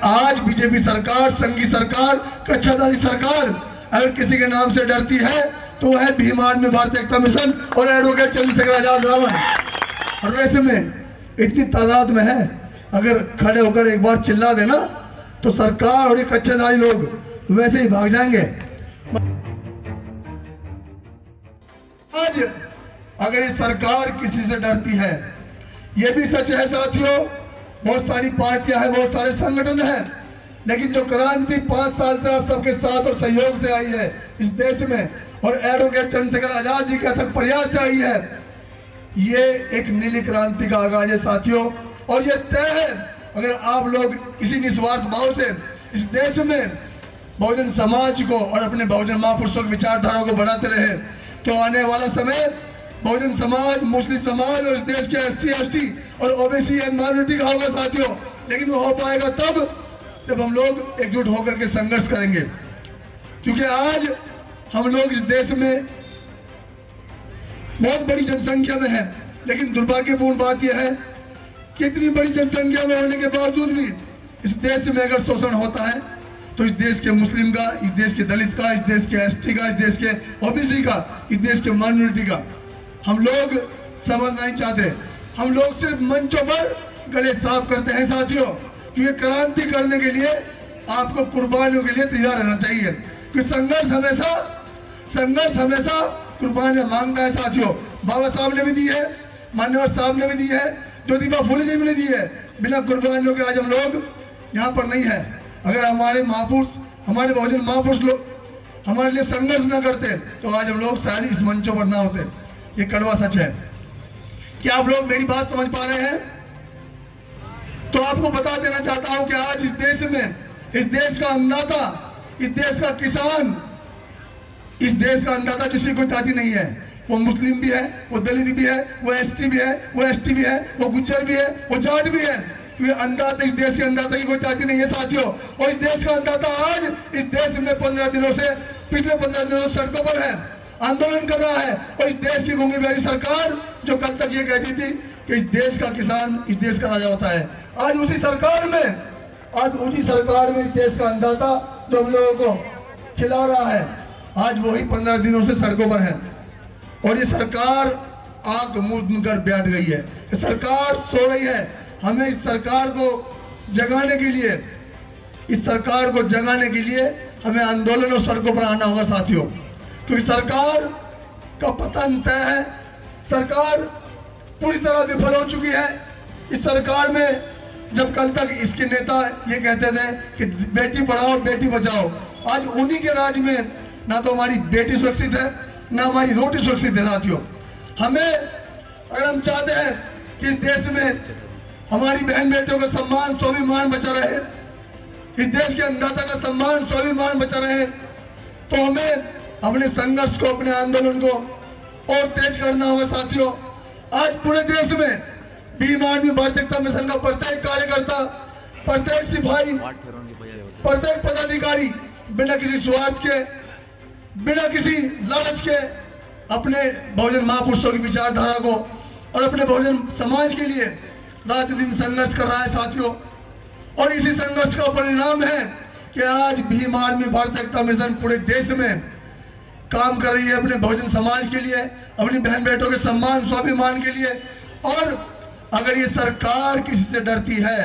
आज बीजेपी सरकार, संघी सरकार, कच्छाधारी सरकार अगर किसी के नाम से डरती है तो वह है भीम आर्मी भारतीय एकता मिशन और एडवोकेट चंद्रशेखर आजाद रावण। और वैसे में इतनी तादाद में है, अगर खड़े होकर एक बार चिल्ला देना तो सरकार और ये कच्छाधारी लोग वैसे ही भाग जाएंगे। आज अगर ये सरकार किसी से डरती है, ये भी सच है साथियों, बहुत सारी पार्टियां हैं, बहुत सारे संगठन हैं, लेकिन जो क्रांति 5 साल से आप सबके साथ और सहयोग से आई है इस देश में और एडवोकेट चंद्रशेखर आजाद जी के अथक प्रयास से आई है, ये एक नीली क्रांति का आगाज है साथियों। और ये तय है, अगर आप लोग इसी निस्वार्थ भाव से इस देश में बहुजन समाज को और अपने बहुजन महापुरुषों की विचारधारा को बढ़ाते रहे तो आने वाला समय बहुजन समाज, मुस्लिम समाज और इस देश के SC, ST और OBC एंड माइनॉरिटी का होगा साथियों। लेकिन वो हो पाएगा तब जब हम लोग एकजुट होकर के संघर्ष करेंगे, क्योंकि आज हम लोग इस देश में बहुत बड़ी जनसंख्या में है, लेकिन दुर्भाग्यपूर्ण बात यह है कि इतनी बड़ी जनसंख्या में होने के बावजूद भी इस देश में अगर शोषण होता है तो इस देश के मुस्लिम का, इस देश के दलित का, इस देश के ST का, इस देश के OBC का, इस देश के माइनॉरिटी का हम लोग समझ नहीं चाहते। हम लोग सिर्फ मंचों पर गले साफ करते हैं साथियों, क्योंकि क्रांति करने के लिए आपको कुर्बानियों के लिए तैयार रहना चाहिए, क्योंकि संघर्ष हमेशा कुर्बानियां मांगता है साथियों। बाबा साहब ने भी दी है, मान्यवर साहब ने भी दी है, ज्योतिबा फुले जी ने दी है। बिना कुर्बानियों के आज हम लोग यहाँ पर नहीं है। अगर हमारे महापुरुष, हमारे बहुजन महापुरुष लोग हमारे लिए संघर्ष न करते तो आज हम लोग शायद इस मंचों पर ना होते। ये कड़वा सच है। क्या आप लोग मेरी बात समझ पा रहे हैं? तो आपको बता देना चाहता हूं कि आज इस देश में, इस देश का अन्नदाता, इस देश का किसान, इस देश का अन्नदाता जिसकी कोई जाति नहीं है, वो मुस्लिम भी है, वो दलित भी है, वो ST भी है, वो ST भी है, वो गुज्जर भी है, वो जाट भी है। क्योंकि अन्नदाता, इस देश के अन्नदाता की कोई जाति नहीं है साथियों। और इस देश का अन्नदाता आज इस देश में 15 दिनों से, पिछले 15 दिनों से सड़कों पर है, आंदोलन कर रहा है। और इस देश की गूंगी बैठी सरकार जो कल तक ये कहती थी कि इस देश का किसान इस देश का राजा होता है, आज उसी सरकार में इस देश का अन्नदाता जो हम लोगों को खिला रहा है, आज वही 15 दिनों से सड़कों पर है। और ये सरकार आंख मूंद कर बैठ गई है, ये सरकार सो रही है। हमें इस सरकार को जगाने के लिए हमें आंदोलन और सड़कों पर आना होगा साथियों, क्योंकि सरकार का पतन तय है। सरकार पूरी तरह विफल हो चुकी है। इस सरकार में जब कल तक इसके नेता ये कहते थे कि बेटी पढ़ाओ बेटी बचाओ, आज उन्हीं के राज में ना तो हमारी बेटी सुरक्षित है, ना हमारी रोटी सुरक्षित है साथियों। हमें, अगर हम चाहते हैं कि इस देश में हमारी बहन बेटियों का सम्मान, स्वाभिमान बचा रहे, इस देश के अन्नदाता का सम्मान, स्वाभिमान बचा रहे, तो हमें अपने संघर्ष को, अपने आंदोलन को और तेज करना होगा साथियों। आज पूरे देश में भीम आर्मी भारतीय एकता मिशन का प्रत्येक कार्यकर्ता, प्रत्येक सिपाही, प्रत्येक पदाधिकारी बिना किसी स्वार्थ के, बिना किसी लालच के अपने बहुजन महापुरुषों की विचारधारा को और अपने बहुजन समाज के लिए रात दिन संघर्ष कर रहा है साथियों। और इसी संघर्ष का परिणाम है कि आज भीम आर्मी भारतीय एकता मिशन पूरे देश में काम कर रही है अपने बहुजन समाज के लिए, अपनी बहन बेटों के सम्मान, स्वाभिमान के लिए। और अगर ये सरकार किसी से डरती है,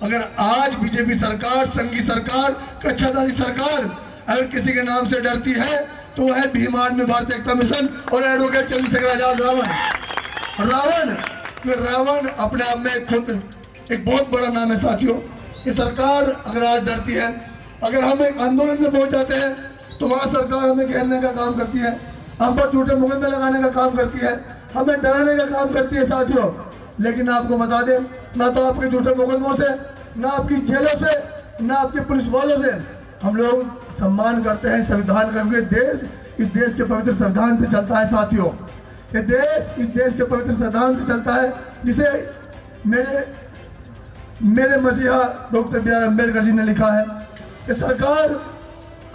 अगर आज बीजेपी सरकार, संघी सरकार, कच्छाधारी सरकार अगर किसी के नाम से डरती है तो वह है भीम आर्मी भारतीय एकता मिशन और एडवोकेट चंद्रशेखर आजाद रावण। रावण अपने आप में खुद एक बहुत बड़ा नाम है साथियों। ये सरकार अगर आज डरती है, अगर हम एक आंदोलन में पहुंच जाते हैं तो वहां सरकार हमें घेरने का काम करती है, हम पर झूठे मुकदमे लगाने का काम करती है, हमें डराने का काम करती है साथियों। लेकिन आपको बता दें, ना तो आपके झूठे मुकदमों से, ना आपकी जेलों से, ना आपके पुलिस वालों से हम लोग सम्मान करते हैं संविधान का। देश इस देश के पवित्र संविधान से चलता है साथियों। ये देश इस देश के पवित्र संविधान से चलता है, जिसे मेरे मसीहा डॉक्टर B.R. अम्बेडकर जी ने लिखा है कि सरकार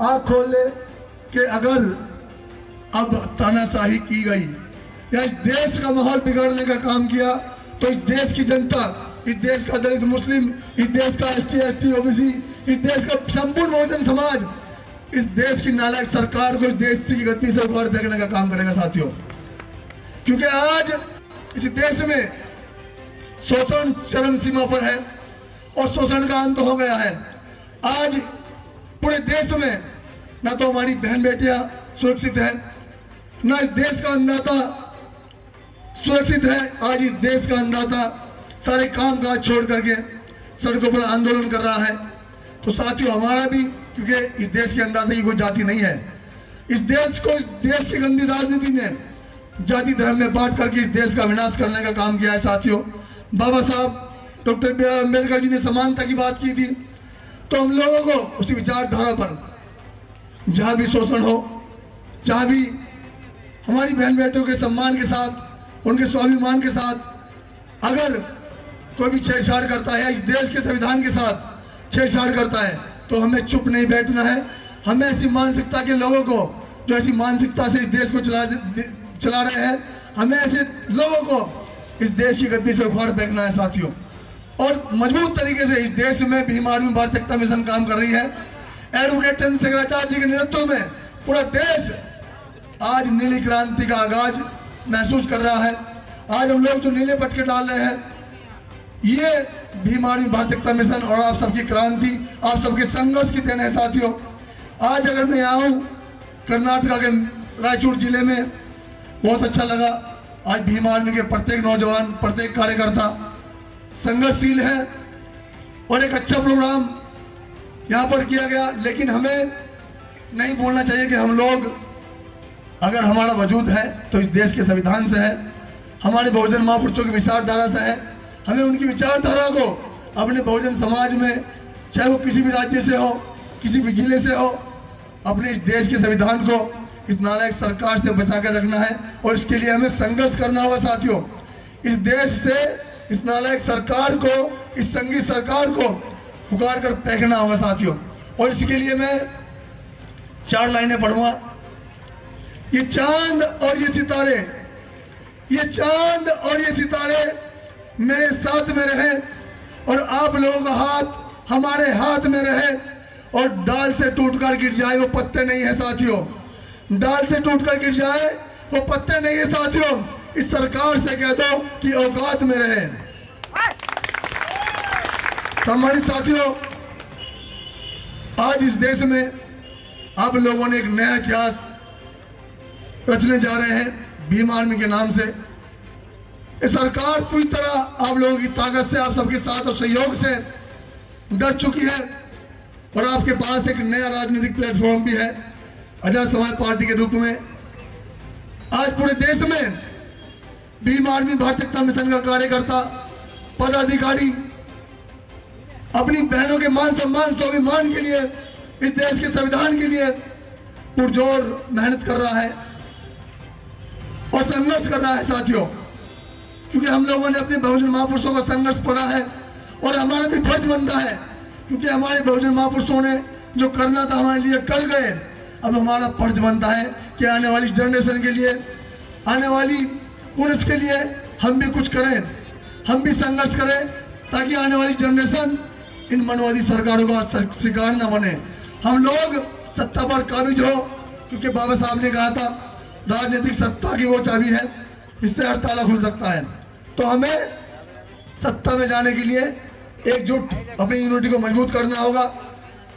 आँख खोल ले कि अगर अब तानाशाही की गई या इस देश का माहौल बिगाड़ने का काम किया तो इस देश की जनता, इस देश का दलित मुस्लिम, इस देश का ST ST OBC, इस देश का संपूर्ण बहुजन समाज इस देश की नालायक सरकार को इस देश की गति से उखाड़ फेंकने का काम करेगा साथियों। क्योंकि आज इस देश में शोषण चरम सीमा पर है और शोषण का अंत हो गया है। आज पूरे देश में ना तो हमारी बहन बेटियां सुरक्षित है, ना इस देश का अन्नदाता सुरक्षित है। आज इस देश का अन्नदाता सारे काम काज छोड़ करके सड़कों पर आंदोलन कर रहा है। तो साथियों हमारा भी, क्योंकि इस देश के अन्नदाता की कोई जाति नहीं है, इस देश की गंदी राजनीति ने जाति धर्म में बांट करके इस देश का विनाश करने का काम किया है साथियों। बाबा साहब doctor B are Ambedkar ji ने समानता की बात की थी, तो हम लोगों को उसी विचारधारा पर जहां भी शोषण हो, जहां भी हमारी बहन बेटियों के सम्मान के साथ, उनके स्वाभिमान के साथ अगर कोई भी छेड़छाड़ करता है, इस देश के संविधान के साथ छेड़छाड़ करता है, तो हमें चुप नहीं बैठना है। हमें ऐसी मानसिकता के लोगों को जो ऐसी मानसिकता से इस देश को चला रहे हैं, हमें ऐसे लोगों को इस देश की गद्दी से उखाड़ फेंकना है साथियों। और मजबूत तरीके से इस देश में भीम आर्मी भारतीय एकता मिशन काम कर रही है। एडवोकेट चंद्रशेखर आचार्य जी के नेतृत्व में पूरा देश आज नीली क्रांति का आगाज महसूस कर रहा है। आज हम लोग जो नीले पटके डाल रहे हैं, ये भीम आर्मी भारतीय एकता मिशन और आप सबकी क्रांति, आप सबके संघर्ष की देन है साथियों। आज अगर मैं यहाँ हूँ कर्नाटक के रायचूर जिले में, बहुत अच्छा लगा। आज भीम आर्मी के प्रत्येक नौजवान, प्रत्येक कार्यकर्ता संघर्षशील है और एक अच्छा प्रोग्राम यहाँ पर किया गया। लेकिन हमें नहीं बोलना चाहिए कि हम लोग, अगर हमारा वजूद है तो इस देश के संविधान से है, हमारे बहुजन महापुरुषों की विचारधारा से है। हमें उनकी विचारधारा को अपने बहुजन समाज में, चाहे वो किसी भी राज्य से हो, किसी भी जिले से हो, अपने इस देश के संविधान को इस नालायक सरकार से बचा कर रखना है। और इसके लिए हमें संघर्ष करना होगा साथियों। इस देश से इस नालायक सरकार को, इस संघी सरकार को उखाड़ कर फेंकना होगा साथियों। और इसके लिए मैं 4 लाइनें पढ़ूंगा। ये चांद और ये सितारे, ये चांद और ये सितारे मेरे साथ में रहे और आप लोगों का हाथ हमारे हाथ में रहे। और डाल से टूटकर गिर जाए वो पत्ते नहीं है साथियों, डाल से टूटकर गिर जाए वो पत्ते नहीं है साथियों। इस सरकार से कह दो कि औकात में रहे। सम्मानित साथियों, आज इस देश में आप लोगों ने एक नया इतिहास रचने जा रहे हैं भीम आर्मी के नाम से। ये सरकार पूरी तरह आप लोगों की ताकत से, आप सबके साथ और सहयोग से डर चुकी है और आपके पास एक नया राजनीतिक प्लेटफॉर्म भी है आजाद समाज पार्टी के रूप में। आज पूरे देश में भीम आर्मी भारतीय एकता मिशन का कार्यकर्ता, पदाधिकारी अपनी बहनों के मान सम्मान, स्वाभिमान के लिए, इस देश के संविधान के लिए पुरजोर मेहनत कर रहा है और संघर्ष कर रहा है साथियों। क्योंकि हम लोगों ने अपने बहुजन महापुरुषों का संघर्ष पढ़ा है और हमारा भी फर्ज बनता है, क्योंकि हमारे बहुजन महापुरुषों ने जो करना था हमारे लिए कर गए। अब हमारा फर्ज बनता है कि आने वाली जनरेशन के लिए, आने वाली पुरुष के लिए हम भी कुछ करें, हम भी संघर्ष करें, ताकि आने वाली जनरेशन इन मनवादी सरकारों का शिकार न बने। हम लोग सत्ता पर काबिज हो, क्योंकि बाबा साहब ने कहा था राजनीतिक सत्ता की वो चाबी है, इससे हर ताला खुल सकता है। तो हमें सत्ता में जाने के लिए एकजुट अपनी यूनिटी को मजबूत करना होगा।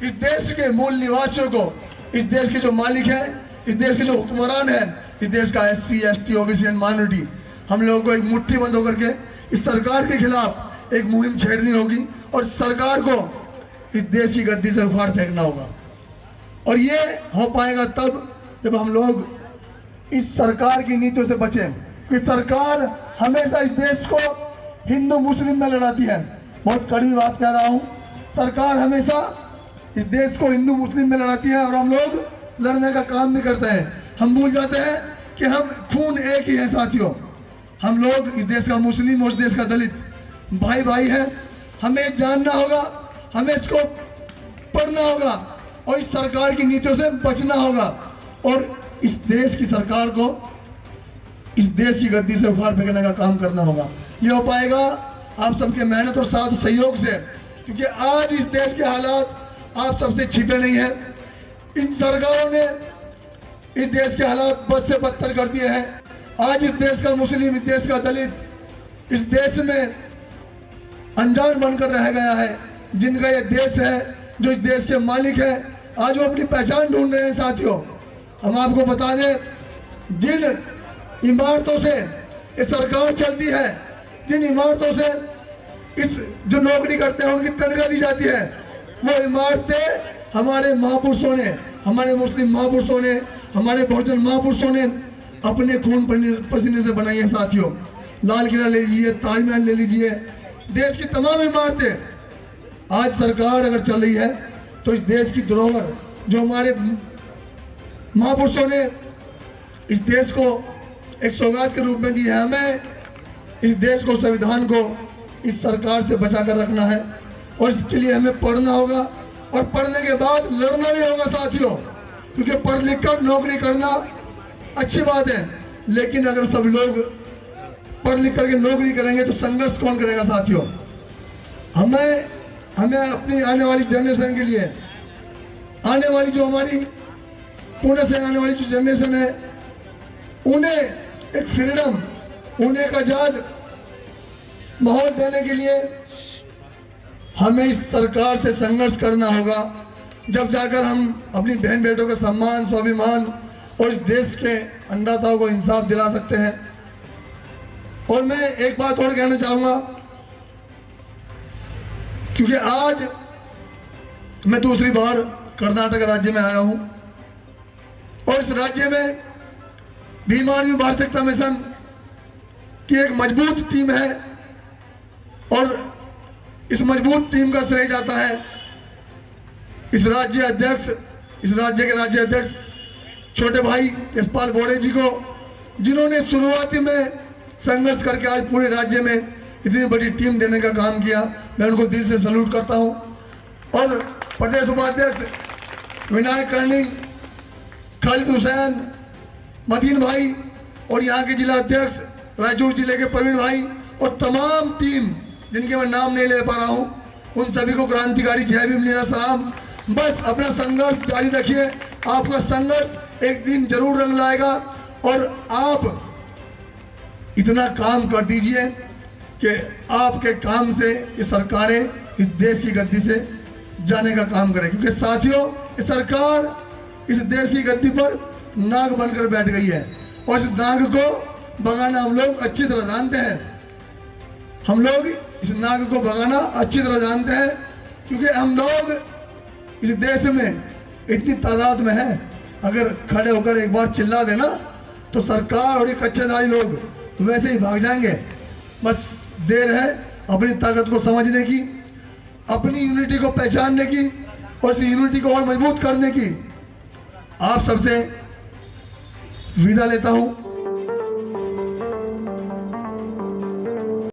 इस देश के मूल निवासियों को, इस देश के जो मालिक है, इस देश के जो हुक्मरान है, इस देश का SC ST OBC and minority, हम लोगों को एक मुट्ठी बंद होकर के इस सरकार के खिलाफ एक मुहिम छेड़नी होगी और सरकार को इस देश की गद्दी से उखाड़ फेंकना होगा। और ये हो पाएगा तब जब हम लोग इस सरकार की नीतियों से बचें, कि सरकार हमेशा इस देश को हिंदू मुस्लिम में लड़ाती है। बहुत कड़वी बात कह रहा हूँ, सरकार हमेशा इस देश को हिंदू मुस्लिम में लड़ाती है और हम लोग लड़ने का काम भी करते हैं। हम भूल जाते हैं कि हम खून एक ही है साथियों। हम लोग इस देश का मुस्लिम और इस देश का दलित भाई भाई है। हमें जानना होगा, हमें इसको पढ़ना होगा और इस सरकार की नीतियों से बचना होगा और इस देश की सरकार को इस देश की गद्दी से उखाड़ फेंकने का काम करना होगा। ये हो पाएगा आप सबके मेहनत और साथ सहयोग से, क्योंकि आज इस देश के हालात आप सबसे छिपे नहीं हैं। इन सरकारों ने इस देश के हालात बद से बदतर कर दिए हैं। आज इस देश का मुस्लिम, इस देश का दलित, इस देश में अनजान बनकर रह गया है। जिनका ये देश है, जो इस देश के मालिक है, आज वो अपनी पहचान ढूंढ रहे हैं। साथियों, हम आपको बता दें, जिन इमारतों से ये सरकार चलती है, जिन इमारतों से इस जो नौकरी करते हैं उनकी तनख्वाह दी जाती है, वो इमारतें हमारे महापुरुषों ने, हमारे मुस्लिम महापुरुषों ने, हमारे बहुजन महापुरुषों ने अपने खून पसीने से बनाई है। साथियों, लाल किला ले लीजिए, ताजमहल ले लीजिए, देश की तमाम इमारतें आज सरकार अगर चल रही है तो इस देश की धरोहर जो हमारे महापुरुषों ने इस देश को एक सौगात के रूप में दी है, हमें इस देश को, संविधान को इस सरकार से बचा कर रखना है। और इसके लिए हमें पढ़ना होगा और पढ़ने के बाद लड़ना भी होगा। साथियों, क्योंकि पढ़ लिख कर नौकरी करना अच्छी बात है, लेकिन अगर सब लोग पढ़ लिख करके नौकरी करेंगे तो संघर्ष कौन करेगा। साथियों, हमें अपनी आने वाली जनरेशन के लिए, आने वाली जो हमारी पुणे से आने वाली जो जनरेशन है, उन्हें एक फ्रीडम, उन्हें एक आजाद माहौल देने के लिए हमें इस सरकार से संघर्ष करना होगा। जब जाकर हम अपनी बहन बेटों का सम्मान, स्वाभिमान और इस देश के अन्नदाताओं को इंसाफ दिला सकते हैं। और मैं एक बात और कहना चाहूंगा, क्योंकि आज मैं दूसरी बार कर्नाटक राज्य में आया हूं और इस राज्य में भीम आर्मी भारतीय एकता मिशन की एक मजबूत टीम है और इस मजबूत टीम का श्रेय जाता है इस राज्य के राज्य अध्यक्ष छोटे भाई यशपाल गोड़े जी को, जिन्होंने शुरुआती में संघर्ष करके आज पूरे राज्य में इतनी बड़ी टीम देने का काम किया। मैं उनको दिल से सैल्यूट करता हूं। और प्रदेश उपाध्यक्ष विनायक कर्णी, खालिद हुसैन, मदीन भाई और यहाँ के जिला अध्यक्ष रायचूर जिले के प्रवीण भाई और तमाम टीम जिनके मैं नाम नहीं ले पा रहा हूँ, उन सभी को क्रांतिकारी जय भीम लीला सलाम। बस अपना संघर्ष जारी रखिए, आपका संघर्ष एक दिन जरूर रंग लाएगा और आप इतना काम कर दीजिए कि आपके काम से ये सरकारें इस देश की गद्दी से जाने का काम करें। क्योंकि साथियों, ये सरकार इस देश की गद्दी पर नाग बनकर बैठ गई है और इस नाग को भगाना हम लोग अच्छी तरह जानते हैं। हम लोग इस नाग को भगाना अच्छी तरह जानते हैं, क्योंकि हम लोग इस देश में इतनी तादाद में हैं। अगर खड़े होकर एक बार चिल्ला देना तो सरकार और ये कच्चेदारी लोग वैसे ही भाग जाएंगे। बस देर है अपनी ताकत को समझने की, अपनी यूनिटी को पहचानने की और इस यूनिटी को और मजबूत करने की। आप सबसे विदा लेता हूं।